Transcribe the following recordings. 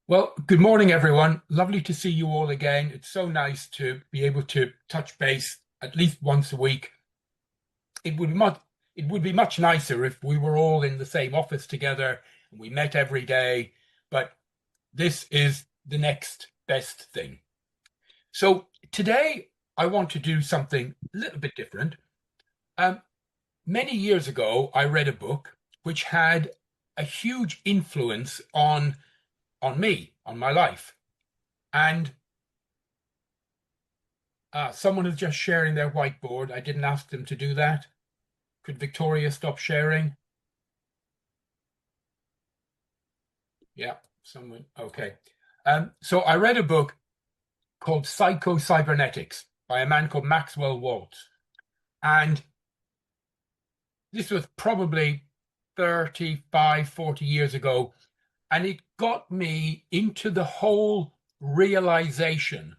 Well, good morning, everyone. Lovely to see you all again. It's so nice to be able to touch base at least once a week. It would be much nicer if we were all in the same office together and we met every day, but this is the next best thing. So today I want to do something a little bit different. Um, Many years ago, I read a book which had a huge influence on me, on my life. And someone is just sharing their whiteboard. I didn't ask them to do that. Could Victoria stop sharing? Yeah, someone. Okay. So I read a book called Psycho-Cybernetics by a man called Maxwell Waltz. And this was probably 35, 40 years ago. And it got me into the whole realization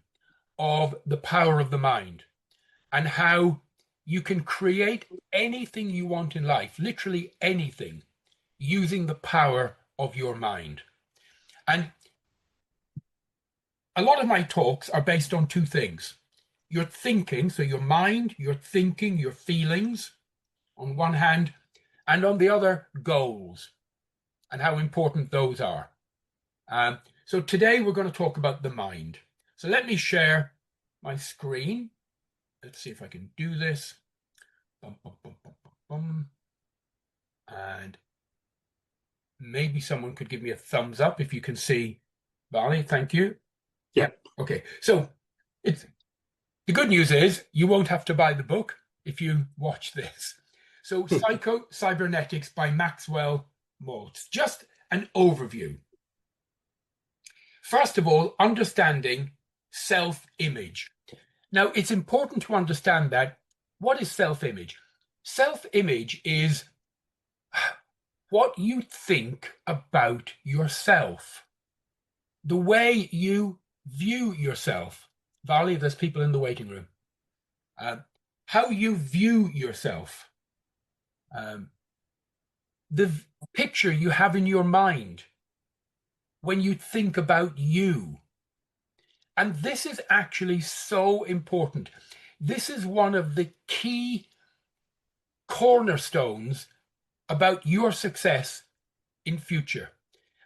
of the power of the mind and how you can create anything you want in life, literally anything, using the power of your mind. And a lot of my talks are based on two things: your thinking, so your mind, your thinking, your feelings on one hand, and on the other, goals and how important those are. So today we're going to talk about the mind. So let me share my screen. Let's see if I can do this. Bum, bum, bum, bum, bum, bum. And maybe someone could give me a thumbs up if you can see Vali. Thank you. Yeah. Okay. So it's the good news is you won't have to buy the book if you watch this. So Psycho-Cybernetics by Maxwell Maltz. Just an overview. First of all, understanding self-image. Now, it's important to understand that what is self-image? Self-image is what you think about yourself, the way you view yourself. Vali, there's people in the waiting room. How you view yourself, the picture you have in your mind when you think about you. And this is actually so important. This is one of the key cornerstones about your success in future.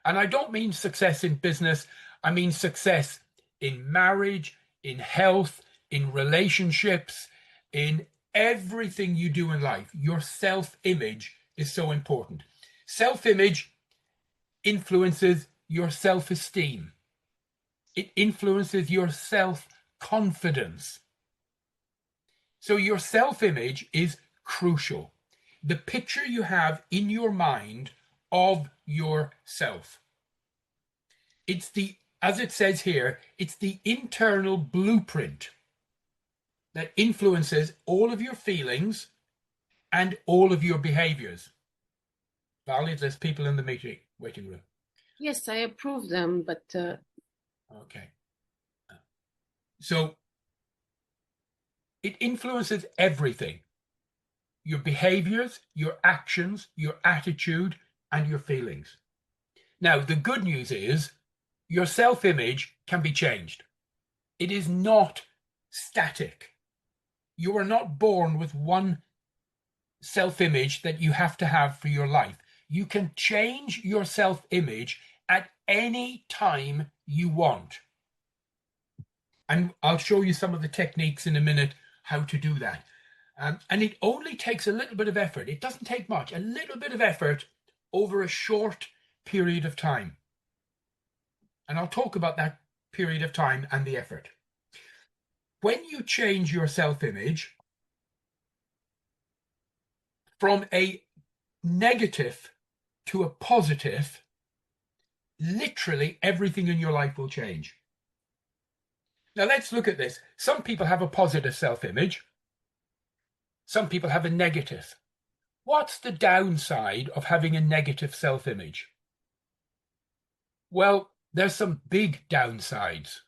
And I don't mean success in business, I mean success in marriage, in health, in relationships, in everything you do in life. Your self-image is so important. Self-image influences your self-esteem. It influences your self-confidence. So your self-image is crucial. The picture you have in your mind of yourself. It's the, as it says here, it's the internal blueprint that influences all of your feelings and all of your behaviors. Valerie, there's people in the waiting room. Yes, I approve them, but Okay. So it influences everything: your behaviors, your actions, your attitude, and your feelings. Now, the good news is your self-image can be changed. It is not static. You are not born with one self-image that you have to have for your life. You can change your self-image at any time you want. And I'll show you some of the techniques in a minute how to do that. And it only takes a little bit of effort. It doesn't take much, a little bit of effort over a short period of time. And I'll talk about that period of time and the effort. When you change your self-image from a negative to a positive, literally everything in your life will change. Now let's look at this. Some people have a positive self-image. Some people have a negative. What's the downside of having a negative self-image? Well, there's some big downsides.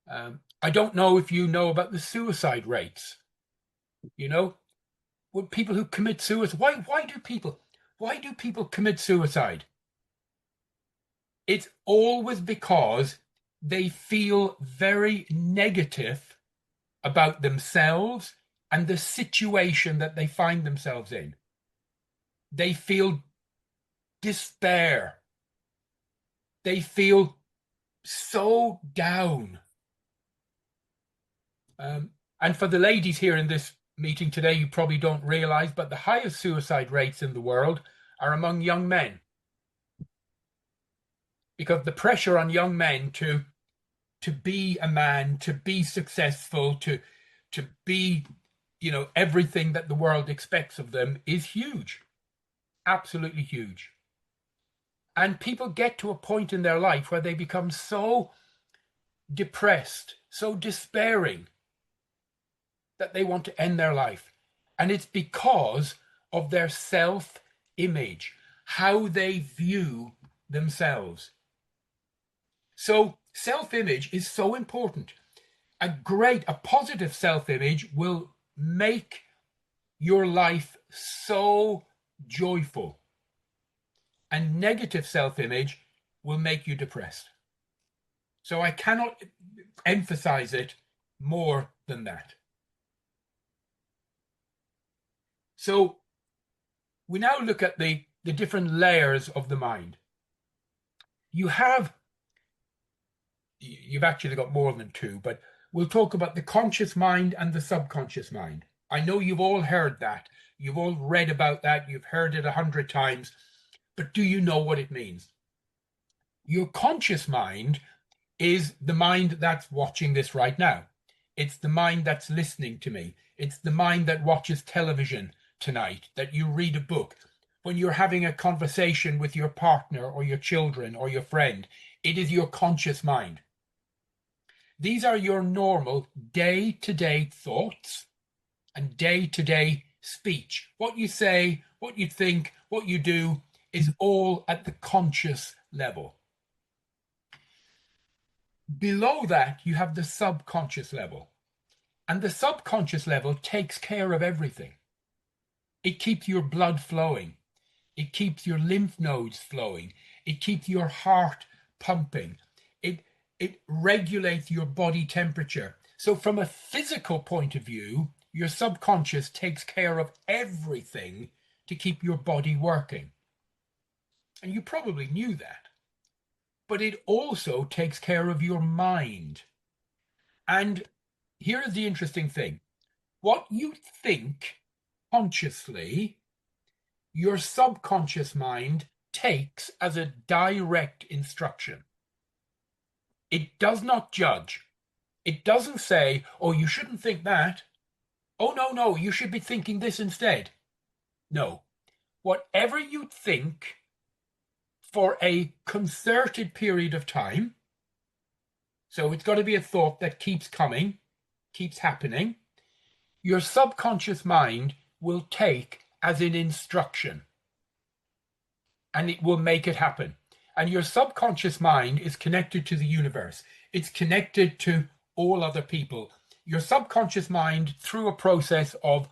I don't know if you know about the suicide rates. You know, with people who commit suicide. Why do people commit suicide? it's always because they feel very negative about themselves and the situation that they find themselves in. They feel despair. They feel so down. And for the ladies here in this meeting today, you probably don't realize, but the highest suicide rates in the world are among young men. Because the pressure on young men to be a man, to be successful, to be, everything that the world expects of them is huge. Absolutely huge. And people get to a point in their life where they become so depressed, so despairing, that they want to end their life. And it's because of their self-image, how they view themselves. So self-image is so important. A positive self-image will make your life so joyful. And negative self-image will make you depressed. So I cannot emphasize it more than that. So we now look at the different layers of the mind. You've actually got more than two, but we'll talk about the conscious mind and the subconscious mind. I know you've all heard that. You've all read about that. You've heard it 100 times. But do you know what it means? Your conscious mind is the mind that's watching this right now. It's the mind that's listening to me. It's the mind that watches television tonight, that you read a book. When you're having a conversation with your partner or your children or your friend, it is your conscious mind. These are your normal day-to-day thoughts and day-to-day speech. What you say, what you think, what you do is all at the conscious level. Below that, you have the subconscious level. And the subconscious level takes care of everything. It keeps your blood flowing. It keeps your lymph nodes flowing. It keeps your heart pumping. It regulates your body temperature. So from a physical point of view, your subconscious takes care of everything to keep your body working. And you probably knew that. But it also takes care of your mind. And here is the interesting thing. What you think consciously, your subconscious mind takes as a direct instruction. It does not judge. It doesn't say, oh, you shouldn't think that. Oh, no, you should be thinking this instead. No. Whatever you think for a concerted period of time, so it's got to be a thought that keeps coming, keeps happening, your subconscious mind will take as an instruction. And it will make it happen. And your subconscious mind is connected to the universe. It's connected to all other people. Your subconscious mind, through a process of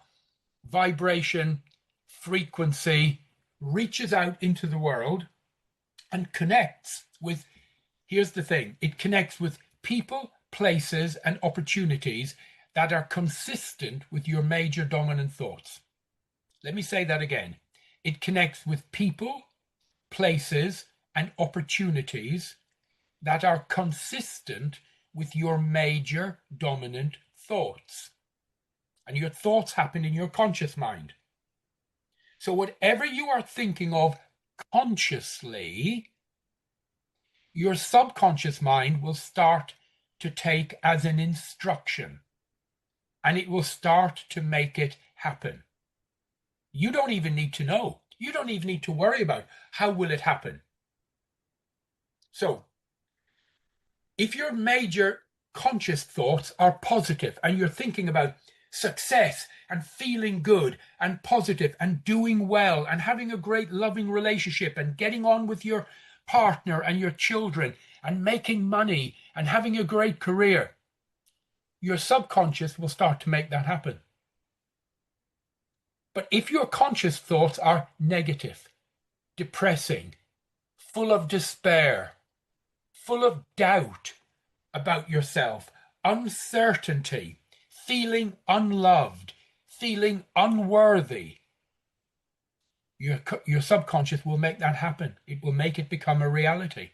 vibration, frequency, reaches out into the world and connects with, here's the thing, it connects with people, places, and opportunities that are consistent with your major dominant thoughts. Let me say that again. It connects with people, places, and opportunities that are consistent with your major dominant thoughts. And your thoughts happen in your conscious mind. So whatever you are thinking of consciously, your subconscious mind will start to take as an instruction. And it will start to make it happen. You don't even need to know. You don't even need to worry about how will it happen. So, if your major conscious thoughts are positive and you're thinking about success and feeling good and positive and doing well and having a great loving relationship and getting on with your partner and your children and making money and having a great career, your subconscious will start to make that happen. But if your conscious thoughts are negative, depressing, full of despair, full of doubt about yourself, uncertainty, feeling unloved, feeling unworthy, your subconscious will make that happen. It will make it become a reality.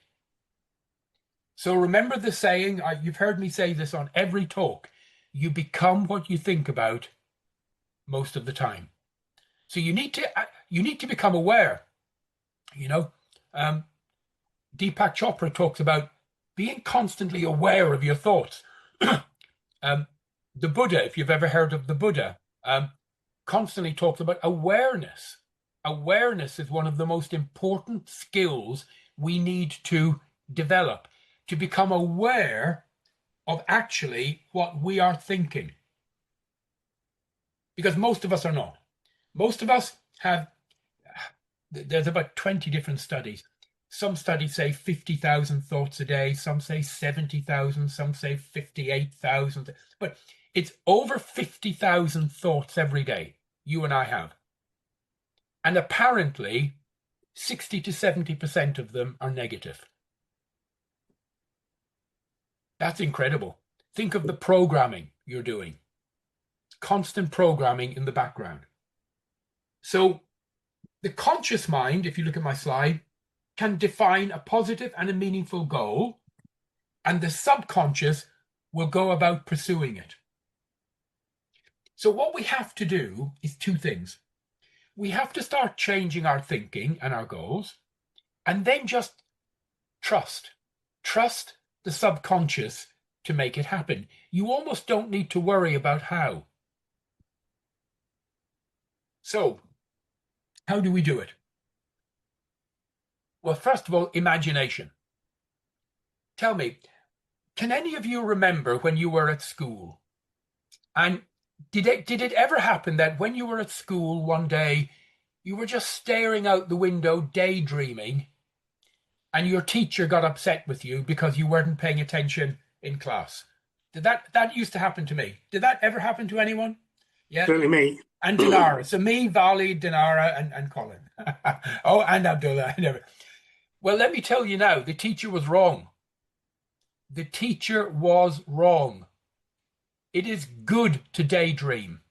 So remember the saying, you've heard me say this on every talk, you become what you think about most of the time. So you need to become aware. You know, Deepak Chopra talks about being constantly aware of your thoughts. The Buddha, if you've ever heard of the Buddha, constantly talks about awareness. Awareness is one of the most important skills we need to develop, to become aware of actually what we are thinking. Because most of us are not. Most of us have, there's about 20 different studies. Some studies say 50,000 thoughts a day, some say 70,000, some say 58,000, but it's over 50,000 thoughts every day you and I have. And apparently 60 to 70% of them are negative. That's incredible. Think of the programming you're doing. Constant programming in the background. So the conscious mind, if you look at my slide, can define a positive and a meaningful goal, and the subconscious will go about pursuing it. So what we have to do is two things. We have to start changing our thinking and our goals, and then just trust the subconscious to make it happen. You almost don't need to worry about how. So how do we do it? Well, first of all, imagination. Tell me, can any of you remember when you were at school? And did it ever happen that when you were at school one day, you were just staring out the window, daydreaming, and your teacher got upset with you because you weren't paying attention in class? That used to happen to me. Did that ever happen to anyone? Yeah. Certainly me. And Dinara. So me, Vali, Dinara, and Colin. Oh, and Abdullah. Well, let me tell you now, the teacher was wrong. The teacher was wrong. It is good to daydream.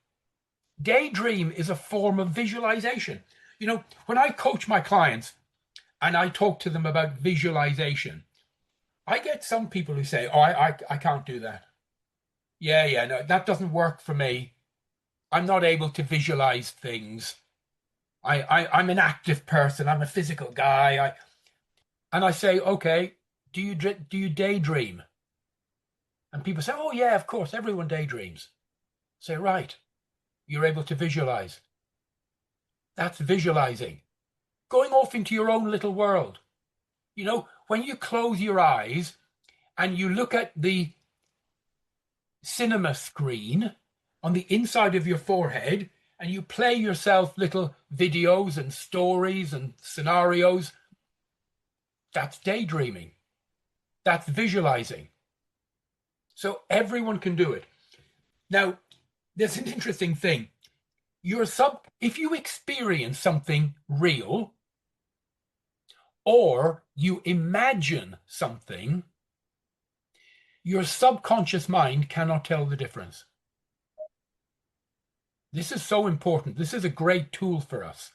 Daydream is a form of visualization. You know, when I coach my clients and I talk to them about visualization, I get some people who say, oh, I can't do that. Yeah, no, that doesn't work for me. I'm not able to visualize things. I'm an active person. I'm a physical guy. And I say, okay, do you daydream? And people say, oh yeah, of course, everyone daydreams. I say, right, you're able to visualize. That's visualizing. Going off into your own little world. You know, when you close your eyes and you look at the cinema screen on the inside of your forehead and you play yourself little videos and stories and scenarios, that's daydreaming. That's visualizing. So everyone can do it. Now, there's an interesting thing. If you experience something real or you imagine something, your subconscious mind cannot tell the difference. This is so important. This is a great tool for us.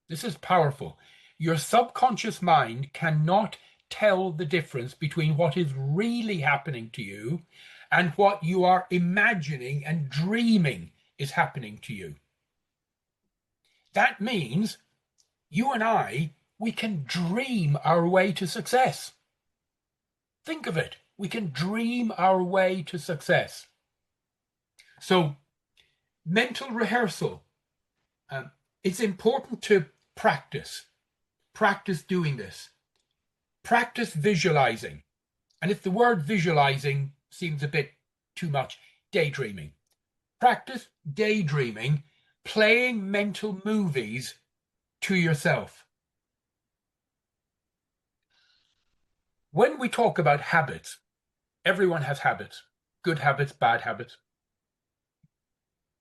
This is powerful. Your subconscious mind cannot tell the difference between what is really happening to you and what you are imagining and dreaming is happening to you. That means you and I, we can dream our way to success. Think of it. We can dream our way to success. So, mental rehearsal. It's important to practice. Practice doing this. Practice visualizing. And if the word visualizing seems a bit too much, daydreaming. Practice daydreaming, playing mental movies to yourself. When we talk about habits, everyone has habits. Good habits, bad habits.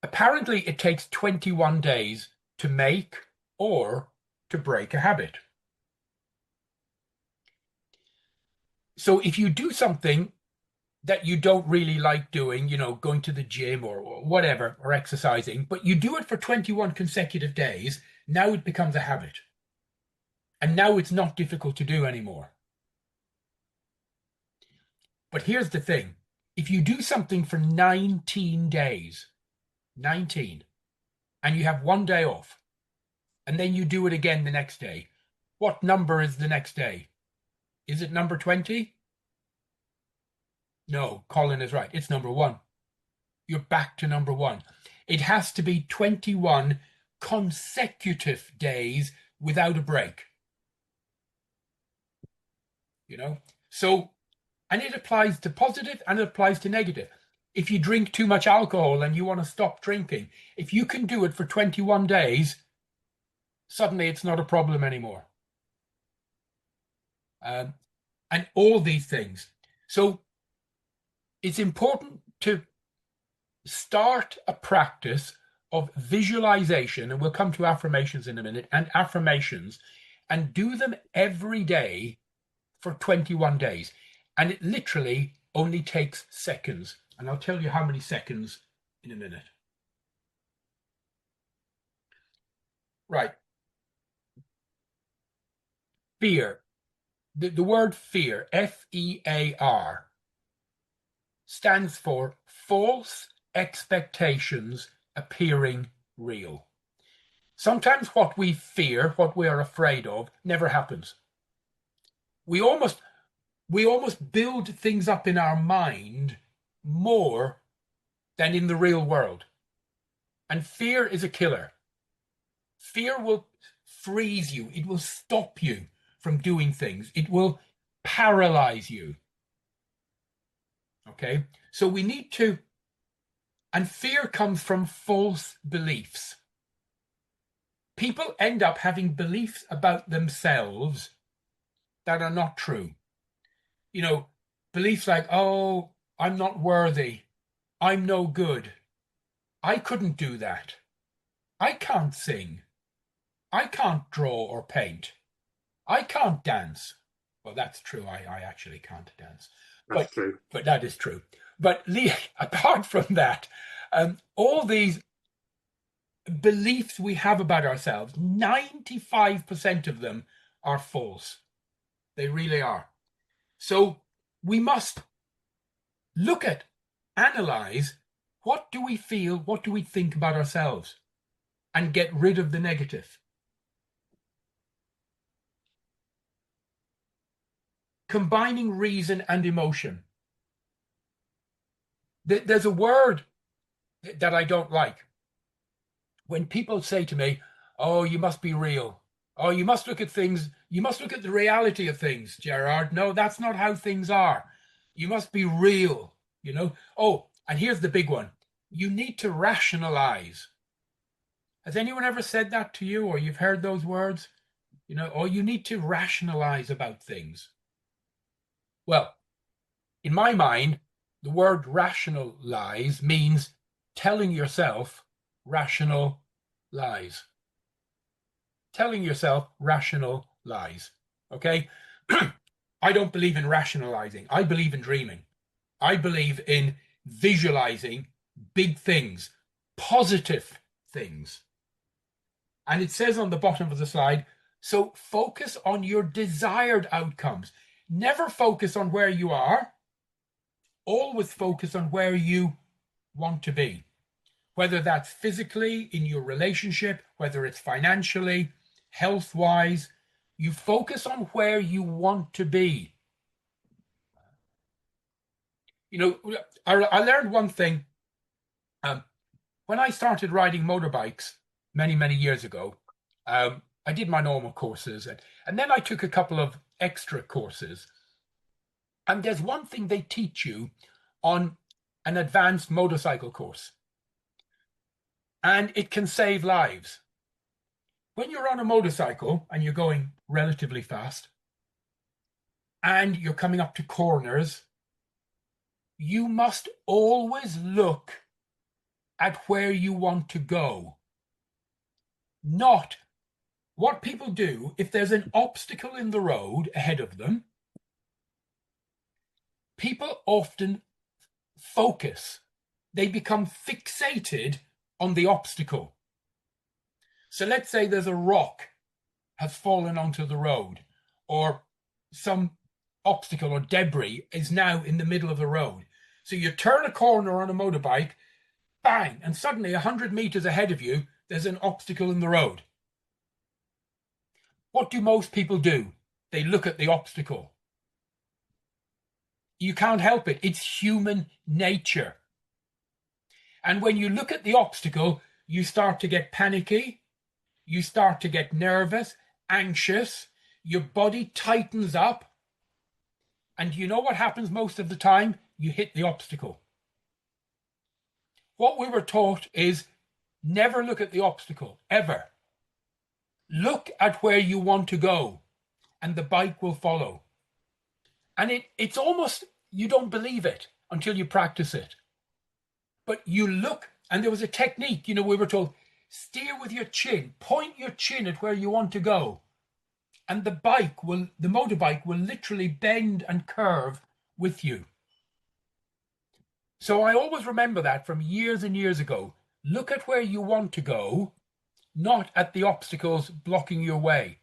Apparently, it takes 21 days to make or to break a habit. So if you do something that you don't really like doing, going to the gym or whatever, or exercising, but you do it for 21 consecutive days, now it becomes a habit. And now it's not difficult to do anymore. But here's the thing. If you do something for 19 days, 19, and you have one day off, and then you do it again the next day, what number is the next day? Is it number 20? No, Colin is right. It's number one. You're back to number one. It has to be 21 consecutive days without a break. So, and it applies to positive and it applies to negative. If you drink too much alcohol and you want to stop drinking, if you can do it for 21 days, suddenly it's not a problem anymore. And all these things. So it's important to start a practice of visualization, and we'll come to affirmations in a minute, and affirmations, and do them every day for 21 days. And it literally only takes seconds. And I'll tell you how many seconds in a minute. Right. Fear. The word fear, F-E-A-R, stands for false expectations appearing real. Sometimes what we fear, what we are afraid of, never happens. We almost build things up in our mind more than in the real world. And fear is a killer. Fear will freeze you. It will stop you from doing things. It will paralyze you. Okay? So we need to, and fear comes from false beliefs. People end up having beliefs about themselves that are not true. Beliefs like, oh, I'm not worthy. I'm no good. I couldn't do that. I can't sing. I can't draw or paint. I can't dance. Well, that's true. I actually can't dance. That's true. But that is true. But apart from that, all these beliefs we have about ourselves, 95% of them are false. They really are. So we must look at, analyze, what do we feel, what do we think about ourselves, and get rid of the negative. Combining reason and emotion. There's a word that I don't like. When people say to me, oh, you must be real. Oh, you must look at things. You must look at the reality of things, Gerard. No, that's not how things are. You must be real, Oh, and here's the big one. You need to rationalize. Has anyone ever said that to you, or you've heard those words? Or you need to rationalize about things. Well, in my mind, the word rationalize means telling yourself rational lies. Telling yourself rational lies. Okay? I don't believe in rationalizing. I believe in dreaming. I believe in visualizing big things, positive things. And it says on the bottom of the slide, so focus on your desired outcomes. Never focus on where you are. Always focus on where you want to be. Whether that's physically, in your relationship, whether it's financially, health-wise, you focus on where you want to be. I learned one thing. When I started riding motorbikes many, many years ago, I did my normal courses, and then I took a couple of extra courses. And there's one thing they teach you on an advanced motorcycle course, and it can save lives. When you're on a motorcycle and you're going relatively fast, and you're coming up to corners, you must always look at where you want to go. Not what people do if there's an obstacle in the road ahead of them. people often focus, they become fixated on the obstacle. So let's say there's a rock has fallen onto the road, or some obstacle or debris is now in the middle of the road. So you turn a corner on a motorbike, bang, and suddenly 100 meters ahead of you, there's an obstacle in the road. What do most people do? They look at the obstacle. You can't help it. It's human nature. And when you look at the obstacle, you start to get panicky. You start to get nervous, anxious. Your body tightens up. And you know what happens most of the time? You hit the obstacle. What we were taught is never look at the obstacle, ever. Look at where you want to go, and the bike will follow. And it's almost, you don't believe it until you practice it. But you look, and there was a technique, we were told, steer with your chin, point your chin at where you want to go. And the motorbike will literally bend and curve with you. So I always remember that from years and years ago. Look at where you want to go, not at the obstacles blocking your way.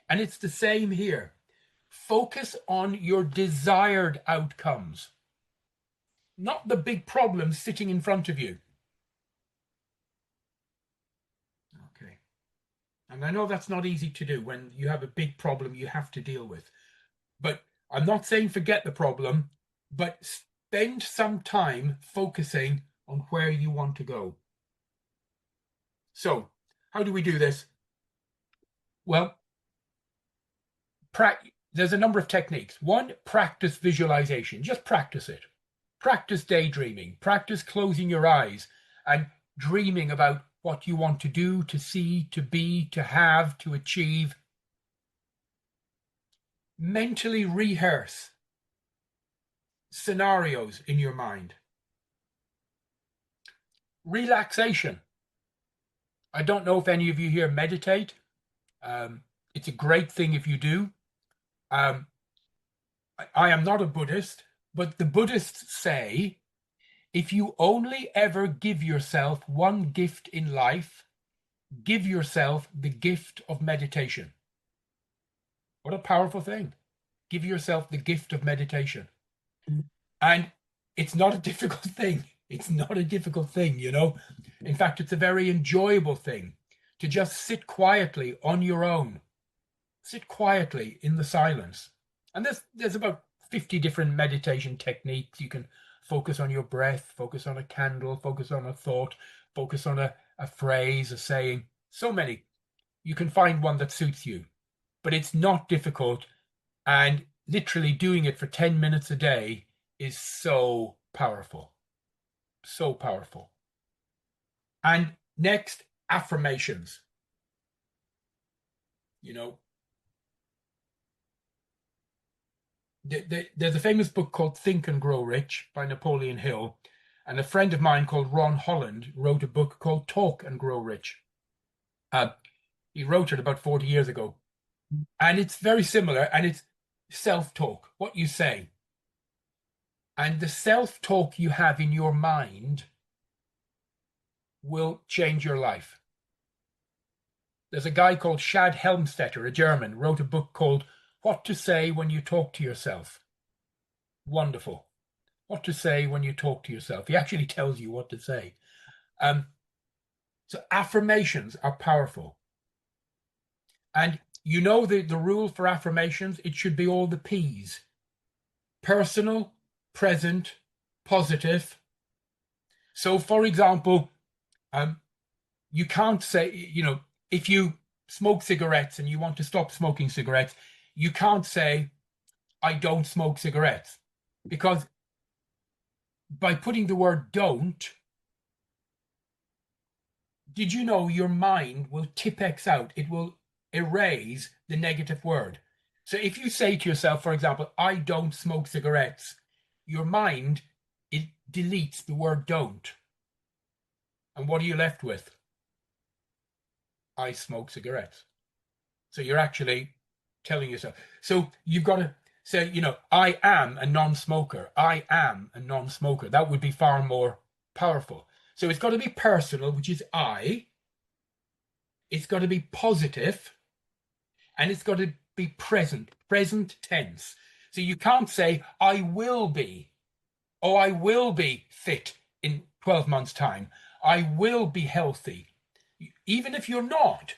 And it's the same here. Focus on your desired outcomes, not the big problems sitting in front of you. Okay. And I know that's not easy to do when you have a big problem you have to deal with. But I'm not saying forget the problem, but spend some time focusing on where you want to go. So, how do we do this? Well, there's a number of techniques. One, practice visualization. Just practice it. Practice daydreaming. Practice closing your eyes and dreaming about what you want to do, to see, to be, to have, to achieve. Mentally rehearse scenarios in your mind. Relaxation. I don't know if any of you here meditate. It's a great thing if you do. I am not a Buddhist, but the Buddhists say if you only ever give yourself one gift in life, give yourself the gift of meditation. What a powerful thing. Give yourself the gift of meditation. And it's not a difficult thing. It's not a difficult thing, In fact, it's a very enjoyable thing to just sit quietly on your own. Sit quietly in the silence. And there's about 50 different meditation techniques. You can focus on your breath, focus on a candle, focus on a thought, focus on a phrase, a saying. So many. You can find one that suits you. But it's not difficult. And literally doing it for 10 minutes a day is so powerful. So powerful. And next, affirmations. There's a famous book called Think and Grow Rich by Napoleon Hill. And a friend of mine called Ron Holland wrote a book called Talk and Grow Rich. He wrote it about 40 years ago. And it's very similar, and it's self-talk, what you say. And the self-talk you have in your mind will change your life. There's a guy called Shad Helmstetter, a German, wrote a book called What to Say When You Talk to Yourself. Wonderful. What to say when you talk to yourself. He actually tells you what to say. So affirmations are powerful. And the rule for affirmations, it should be all the P's. Personal, present, positive. So, for example, you can't say, if you smoke cigarettes and you want to stop smoking cigarettes, you can't say, I don't smoke cigarettes. Because by putting the word don't, did you know your mind will tip X out? It will erase the negative word. So if you say to yourself, for example, I don't smoke cigarettes, your mind, it deletes the word don't. And what are you left with? I smoke cigarettes. So you're actually telling yourself. So you've got to say, I am a non-smoker. I am a non-smoker. That would be far more powerful. So it's got to be personal, which is I. It's got to be positive, and it's got to be present tense. So you can't say, I will be, oh, I will be fit in 12 months' time. I will be healthy. Even if you're not,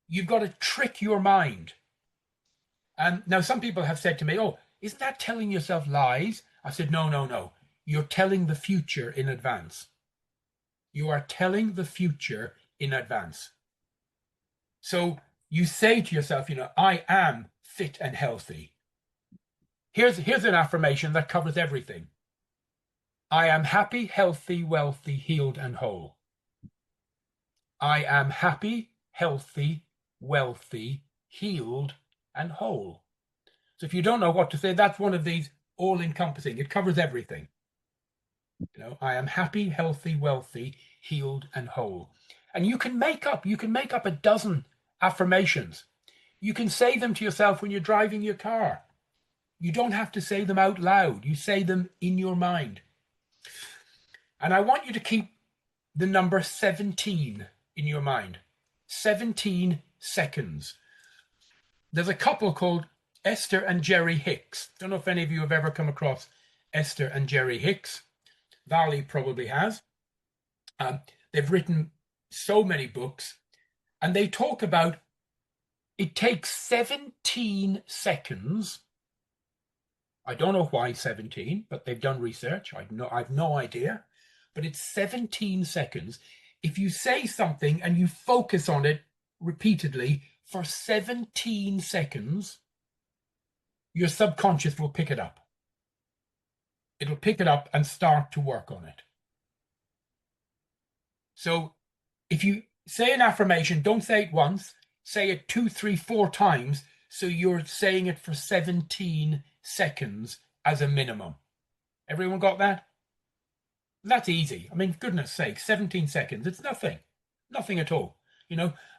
you've got to trick your mind. And now some people have said to me, oh, isn't that telling yourself lies? I said, no, no, no. You're telling the future in advance. You are telling the future in advance. So you say to yourself, I am fit and healthy. Here's an affirmation that covers everything. I am happy, healthy, wealthy, healed, and whole. I am happy, healthy, wealthy, healed, and whole. So if you don't know what to say, that's one of these all-encompassing. It covers everything. I am happy, healthy, wealthy, healed, and whole. And you can make up a dozen affirmations. You can say them to yourself when you're driving your car. You don't have to say them out loud. You say them in your mind. And I want you to keep the number 17 in your mind. 17 seconds. There's a couple called Esther and Jerry Hicks. Don't know if any of you have ever come across Esther and Jerry Hicks. Valley probably has. They've written so many books, and they talk about it takes 17 seconds. I don't know why 17, but they've done research. I've no idea. But it's 17 seconds. If you say something and you focus on it repeatedly for 17 seconds, your subconscious will pick it up. It'll pick it up and start to work on it. So if you say an affirmation, don't say it once, say it 2, 3, 4 times. So you're saying it for 17 seconds as a minimum. Everyone got that? That's easy. I mean, goodness sake, 17 seconds. It's nothing. Nothing at all.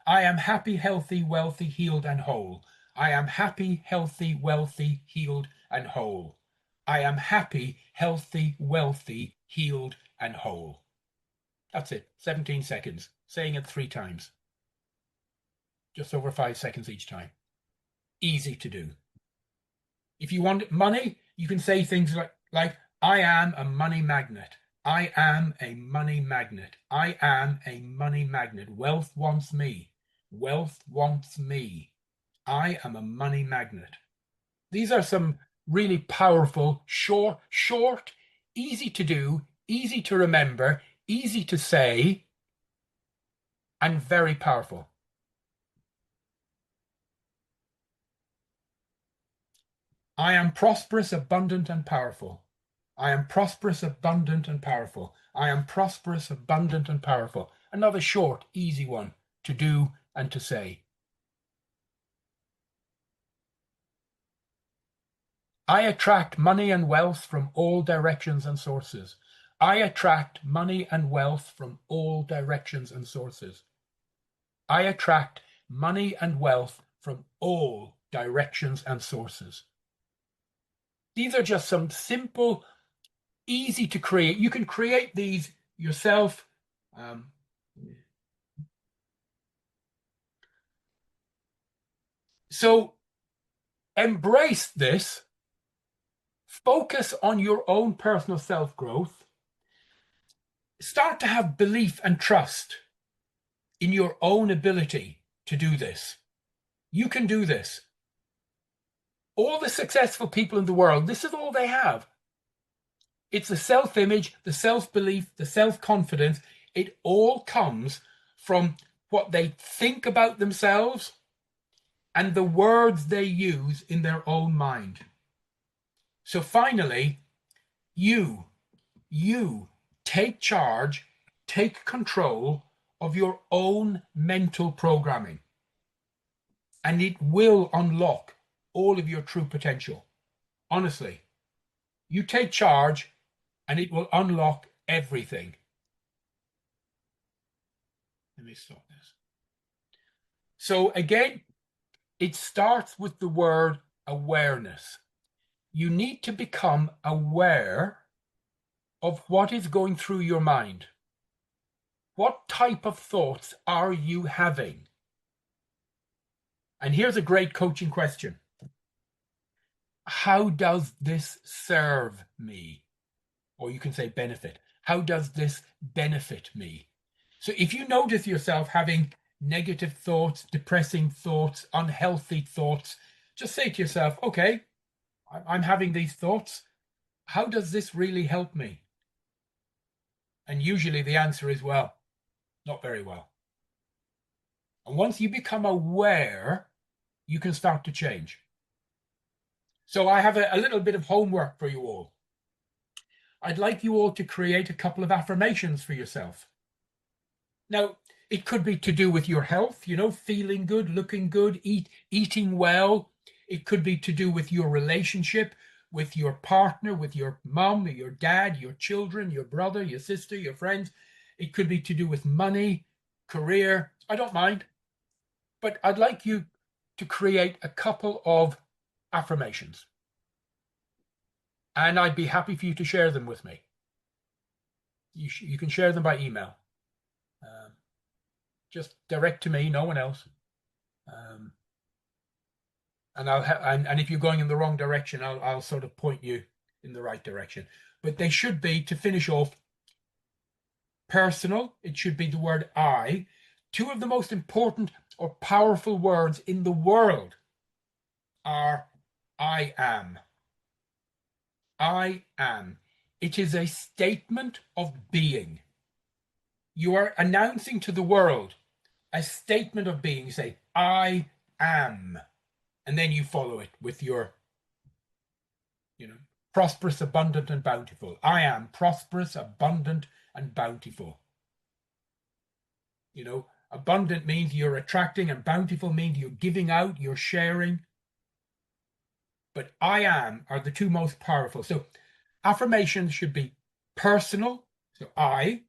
I am happy, healthy, wealthy, healed, and whole. I am happy, healthy, wealthy, healed, and whole. I am happy, healthy, wealthy, healed, and whole. That's it. 17 seconds. Saying it 3 times. Just over 5 seconds each time. Easy to do. If you want money, you can say things like I am a money magnet. I am a money magnet. I am a money magnet. Wealth wants me. Wealth wants me. I am a money magnet. These are some really powerful, short, easy to do, easy to remember, easy to say, and very powerful. I am prosperous, abundant, and powerful. I am prosperous, abundant, and powerful. I am prosperous, abundant, and powerful. Another short, easy one to do and to say. I attract money and wealth from all directions and sources. I attract money and wealth from all directions and sources. I attract money and wealth from all directions and sources. These are just some simple, easy to create. You can create these yourself. So embrace this. Focus on your own personal self-growth. Start to have belief and trust in your own ability to do this. You can do this. All the successful people in the world, this is all they have. It's the self-image, the self-belief, the self-confidence. It all comes from what they think about themselves and the words they use in their own mind. So finally, you take charge, take control of your own mental programming, and it will unlock all of your true potential. Honestly, you take charge and it will unlock everything. Let me stop this. So again, it starts with the word awareness. You need to become aware of what is going through your mind. What type of thoughts are you having? And here's a great coaching question. How does this serve me? Or you can say benefit. How does this benefit me? So if you notice yourself having negative thoughts, depressing thoughts, unhealthy thoughts, just say to yourself, okay, I'm having these thoughts. How does this really help me? And usually the answer is, well, not very well. And once you become aware, you can start to change. So I have a little bit of homework for you all. I'd like you all to create a couple of affirmations for yourself. Now, it could be to do with your health, feeling good, looking good, eating well. It could be to do with your relationship with your partner, with your mom, or your dad, your children, your brother, your sister, your friends. It could be to do with money, career. I don't mind. But I'd like you to create a couple of affirmations. And I'd be happy for you to share them with me. You can share them by email. Just direct to me, no one else. And and if you're going in the wrong direction, I'll sort of point you in the right direction. But they should be, to finish off, personal. It should be the word I. Two of the most important or powerful words in the world are I am. I am. It is a statement of being. You are announcing to the world a statement of being. You say, I am. And then you follow it with your, prosperous, abundant, and bountiful. I am prosperous, abundant, and bountiful. Abundant means you're attracting, and bountiful means you're giving out, you're sharing. But I am are the two most powerful. So affirmations should be personal. So I,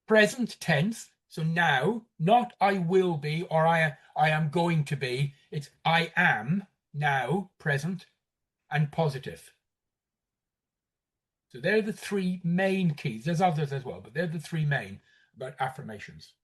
present tense. So now, not I will be or I am going to be. It's I am now, present, and positive. So they're the three main keys. There's others as well, but they're the three main about affirmations.